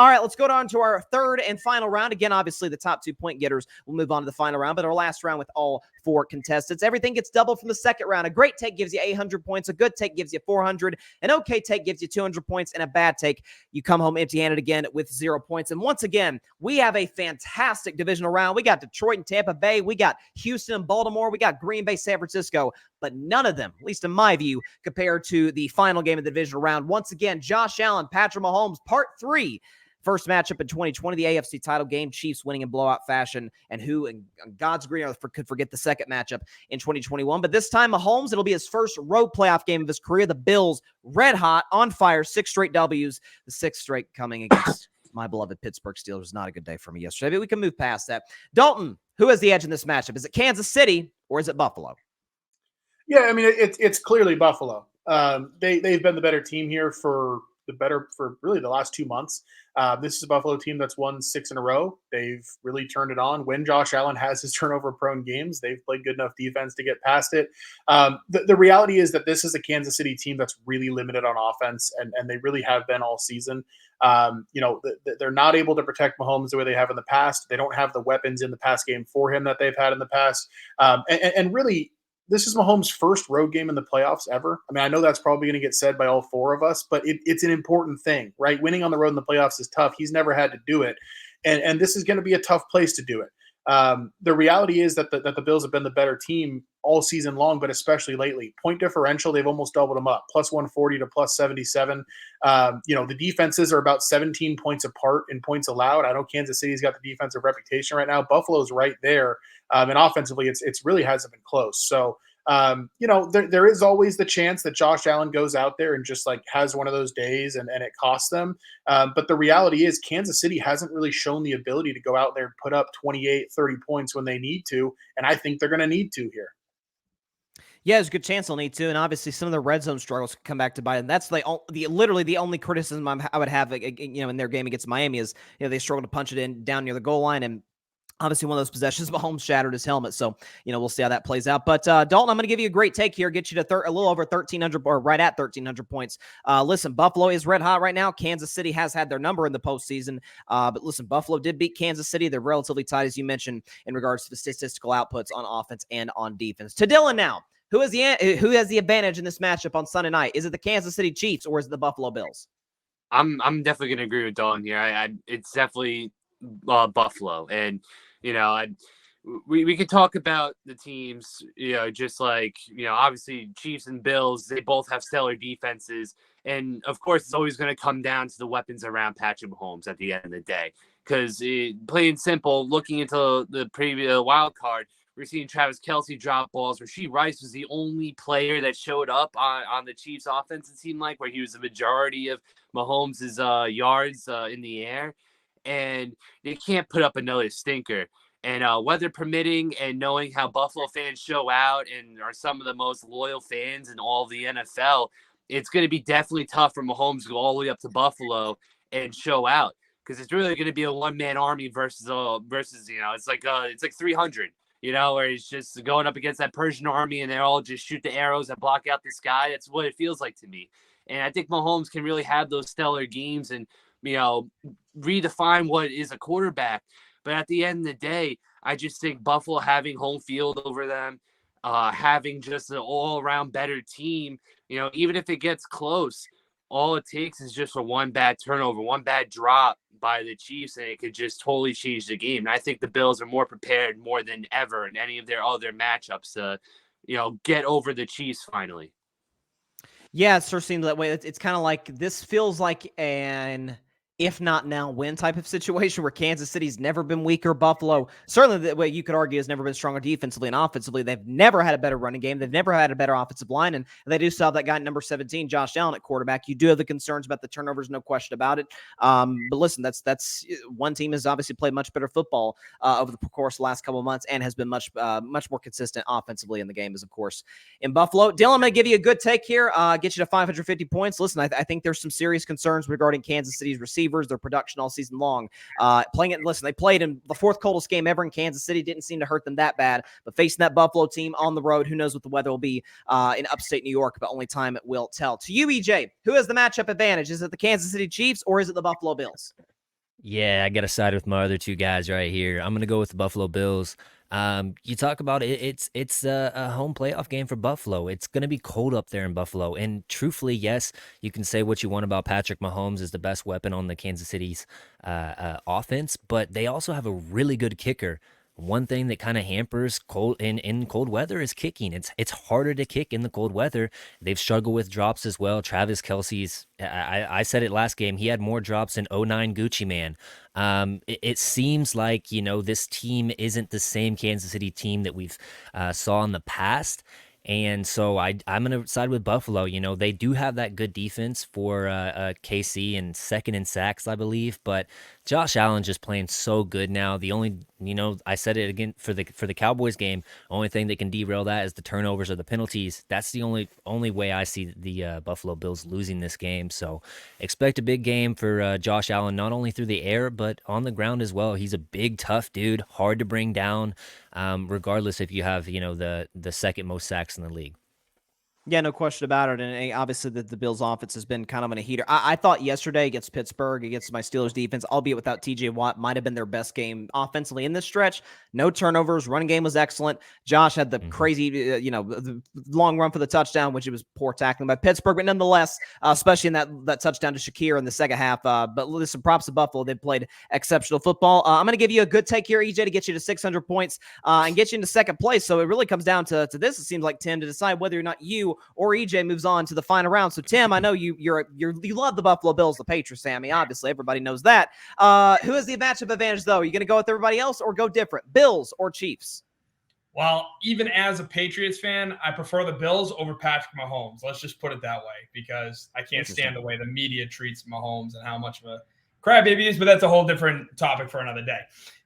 All right, let's go on to our third and final round. Again, obviously, the top 2 point getters will move on to the final round, but our last round with all 4 contestants. Everything gets doubled from the second round. A great take gives you 800 points. A good take gives you 400. An okay take gives you 200 points. And a bad take, you come home empty-handed again with 0 points. And once again, we have a fantastic divisional round. We got Detroit and Tampa Bay. We got Houston and Baltimore. We got Green Bay, San Francisco. But none of them, at least in my view, compared to the final game of the divisional round. Once again, Josh Allen, Patrick Mahomes, part 3. First matchup in 2020, the AFC title game, Chiefs winning in blowout fashion, and who in God's green earth could forget the second matchup in 2021. But this time, Mahomes, it'll be his first road playoff game of his career. The Bills, red hot, on fire, 6 straight W's, the 6th straight coming against my beloved Pittsburgh Steelers. Not a good day for me yesterday, but we can move past that. Dalton, who has the edge in this matchup? Is it Kansas City or is it Buffalo? Yeah, I mean, it's clearly Buffalo. They've been the better team here for really the last 2 months. This is a Buffalo team that's won 6 in a row. They've really turned it on. When Josh Allen has his turnover-prone games, they've played good enough defense to get past it. The reality is that this is a Kansas City team that's really limited on offense, and they really have been all season. They're not able to protect Mahomes the way they have in the past. They don't have the weapons in the pass game for him that they've had in the past. And really, this is Mahomes' first road game in the playoffs ever. I mean, I know that's probably going to get said by all 4 of us, but it's an important thing, right? Winning on the road in the playoffs is tough. He's never had to do it. And this is going to be a tough place to do it. The reality is that the Bills have been the better team all season long, but especially lately. Point differential, they've almost doubled them up, plus 140 to plus 77. The defenses are about 17 points apart in points allowed. I know Kansas City's got the defensive reputation right now. Buffalo's right there. And offensively, it's really hasn't been close. So, there is always the chance that Josh Allen goes out there and just like has one of those days and it costs them. But the reality is Kansas City hasn't really shown the ability to go out there and put up 28, 30 points when they need to. And I think they're going to need to here. Yeah, there's a good chance they'll need to, and obviously some of the red zone struggles can come back to bite them. That's literally the only criticism I would have, in their game against Miami is, they struggle to punch it in down near the goal line, and obviously one of those possessions, Mahomes shattered his helmet, so we'll see how that plays out. But Dalton, I'm going to give you a great take here, get you to a little over 1,300 or right at 1,300 points. Listen, Buffalo is red hot right now. Kansas City has had their number in the postseason, but listen, Buffalo did beat Kansas City. They're relatively tight, as you mentioned, in regards to the statistical outputs on offense and on defense. To Dylan now. Who has the advantage in this matchup on Sunday night? Is it the Kansas City Chiefs or is it the Buffalo Bills? I'm definitely going to agree with Dalton here. It's definitely Buffalo, and we could talk about the teams. Just like obviously Chiefs and Bills, they both have stellar defenses, and of course it's always going to come down to the weapons around Patrick Mahomes at the end of the day. Because plain simple, looking into the previous wild card. We're seeing Travis Kelce drop balls. Rashee Rice was the only player that showed up on the Chiefs offense, it seemed like, where he was the majority of Mahomes' yards in the air. And they can't put up another stinker. And weather permitting and knowing how Buffalo fans show out and are some of the most loyal fans in all of the NFL, it's going to be definitely tough for Mahomes to go all the way up to Buffalo and show out. Because it's really going to be a one-man army versus it's like 300. Where he's just going up against that Persian army and they all just shoot the arrows that block out the sky. That's what it feels like to me. And I think Mahomes can really have those stellar games and, redefine what is a quarterback. But at the end of the day, I just think Buffalo having home field over them, having just an all-around better team, even if it gets close, all it takes is just for one bad turnover, one bad drop by the Chiefs, and it could just totally change the game. And I think the Bills are more prepared more than ever in any of their other matchups to, get over the Chiefs finally. Yeah, it sort of seems that way. It's kind of like this feels like an if not now win type of situation where Kansas City's never been weaker. Buffalo, certainly the way you could argue, has never been stronger defensively and offensively. They've never had a better running game. They've never had a better offensive line, and they do still have that guy number 17, Josh Allen, at quarterback. You do have the concerns about the turnovers, no question about it. But listen, that's one team has obviously played much better football over the course of the last couple of months and has been much more consistent offensively in the game, is of course in Buffalo. Dylan, I'm going to give you a good take here, get you to 550 points. Listen, I think there's some serious concerns regarding Kansas City's receivers, their production all season long. They played in the 4th coldest game ever in Kansas City. Didn't seem to hurt them that bad. But facing that Buffalo team on the road, who knows what the weather will be in upstate New York, but only time will tell. To you, EJ, who has the matchup advantage? Is it the Kansas City Chiefs or is it the Buffalo Bills? Yeah, I got to side with my other two guys right here. I'm going to go with the Buffalo Bills. You talk about it, it's a home playoff game for Buffalo. It's going to be cold up there in Buffalo. And truthfully, yes, you can say what you want about Patrick Mahomes is the best weapon on the Kansas City's offense, but they also have a really good kicker. One thing that kind of hampers cold in cold weather is kicking. It's harder to kick in the cold weather. They've struggled with drops as well. Travis Kelsey's I said it last game. He had more drops than '09 Gucci Man. It seems like, this team isn't the same Kansas City team that we've saw in the past. And so I'm going to side with Buffalo. They do have that good defense for KC and second in sacks, I believe. But Josh Allen just playing so good now. The only, I said it again for the Cowboys game. Only thing that can derail that is the turnovers or the penalties. That's the only way I see the Buffalo Bills losing this game. So expect a big game for Josh Allen, not only through the air but on the ground as well. He's a big, tough dude, hard to bring down. Regardless if you have, the second most sacks in the league. Yeah, no question about it. And obviously, the Bills' offense has been kind of on a heater. I thought yesterday against Pittsburgh, against my Steelers defense, albeit without TJ Watt, might have been their best game offensively in this stretch. No turnovers. Running game was excellent. Josh had the crazy, the long run for the touchdown, which it was poor tackling by Pittsburgh. But nonetheless, especially in that touchdown to Shakir in the second half. But listen, props to Buffalo. They've played exceptional football. I'm going to give you a good take here, EJ, to get you to 600 points and get you into second place. So it really comes down to this, it seems like, Tim, to decide whether or not you or EJ moves on to the final round. So Tim, I know you love the Buffalo Bills, the Patriots, Sammy. Obviously, everybody knows that. Who has the matchup advantage, though? Are you going to go with everybody else or go different? Bills or Chiefs? Well, even as a Patriots fan, I prefer the Bills over Patrick Mahomes. Let's just put it that way, because I can't stand the way the media treats Mahomes and how much of a crybaby he is, but that's a whole different topic for another day.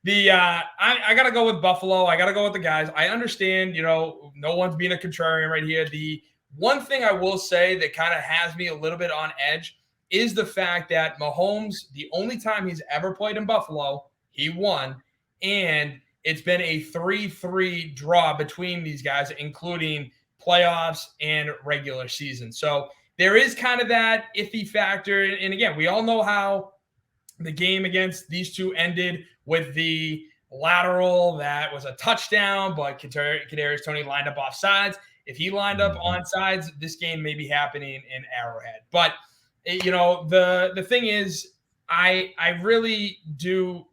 I got to go with Buffalo. I got to go with the guys. I understand, no one's being a contrarian right here. The one thing I will say that kind of has me a little bit on edge is the fact that Mahomes, the only time he's ever played in Buffalo, he won, and it's been a 3-3 draw between these guys, including playoffs and regular season. So there is kind of that iffy factor. And again, we all know how the game against these two ended with the lateral that was a touchdown, but Kadarius Toney lined up off sides. If he lined up on sides, this game may be happening in Arrowhead. But, the thing is, I really do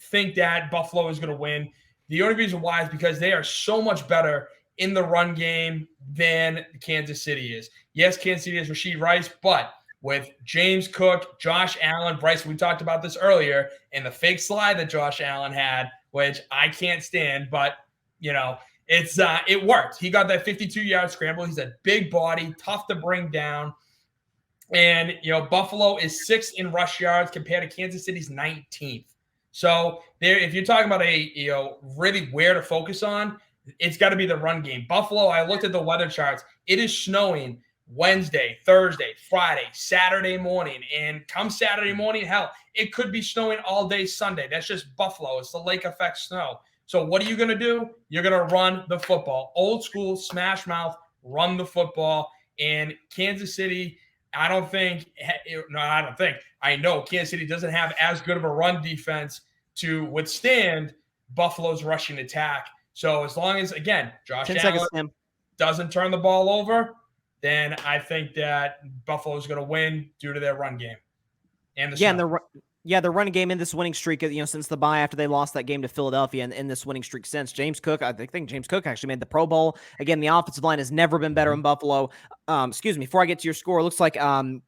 think that Buffalo is going to win. The only reason why is because they are so much better in the run game than Kansas City is. Yes, Kansas City has Rashee Rice, but with James Cook, Josh Allen, Bryce, we talked about this earlier, and the fake slide that Josh Allen had, which I can't stand, but, it worked. He got that 52-yard scramble. He's a big body, tough to bring down. And, Buffalo is 6th in rush yards compared to Kansas City's 19th. So if you're talking about really where to focus on, it's got to be the run game. Buffalo, I looked at the weather charts. It is snowing Wednesday, Thursday, Friday, Saturday morning. And come Saturday morning, hell, it could be snowing all day Sunday. That's just Buffalo. It's the lake effect snow. So what are you going to do? You're going to run the football. Old school, smash mouth, run the football. And Kansas City, I know Kansas City doesn't have as good of a run defense to withstand Buffalo's rushing attack. So as long as, again, Josh Allen doesn't turn the ball over, then I think that Buffalo is going to win due to their run game. And the running game in this winning streak, since the bye after they lost that game to Philadelphia, and in this winning streak since. James Cook, I think James Cook actually made the Pro Bowl. Again, the offensive line has never been better in Buffalo. Before I get to your score, it looks like Carl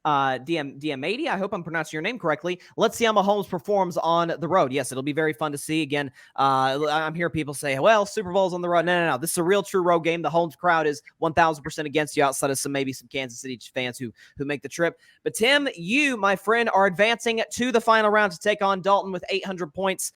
Diamadi, I hope I'm pronouncing your name correctly. Let's see how Mahomes performs on the road. Yes, it'll be very fun to see. Again, I'm hearing people say, well, Super Bowl's on the road. No. This is a real true road game. The Holmes crowd is 1,000% against you, outside of maybe some Kansas City fans who make the trip. But Tim, you, my friend, are advancing to the final round to take on Dalton with 800 points.